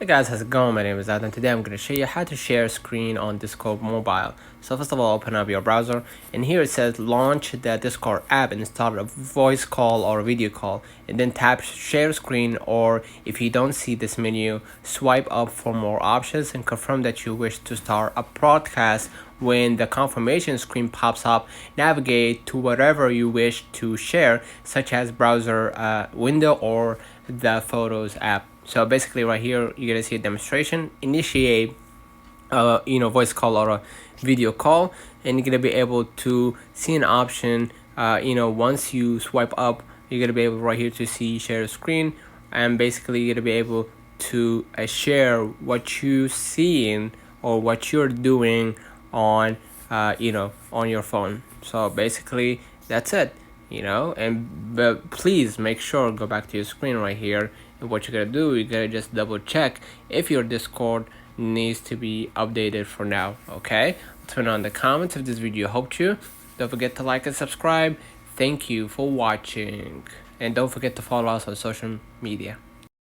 Hey guys, how's it going? My name is Adam. Today I'm going to show you how to share screen on Discord mobile. So first of all, open up your browser, and here it says launch the Discord app and start a voice call or a video call, and then tap share screen, or if you don't see this menu, swipe up for more options and confirm that you wish to start a broadcast. When the confirmation screen pops up, navigate to whatever you wish to share, such as browser window or the Photos app. So basically right here, you're gonna see a demonstration, initiate voice call or a video call, and you're gonna be able to see an option. Once you swipe up, you're gonna be able right here to see share screen, and basically you're gonna be able to share what you seeing or what you're doing on on your phone. So basically that's it. But please make sure go back to your screen right here, and what you're gonna do, you're gonna just double check if your Discord needs to be updated for now. Okay, turn on the comments if this video helped you. Don't forget to like and subscribe. Thank you for watching, and don't forget to follow us on social media.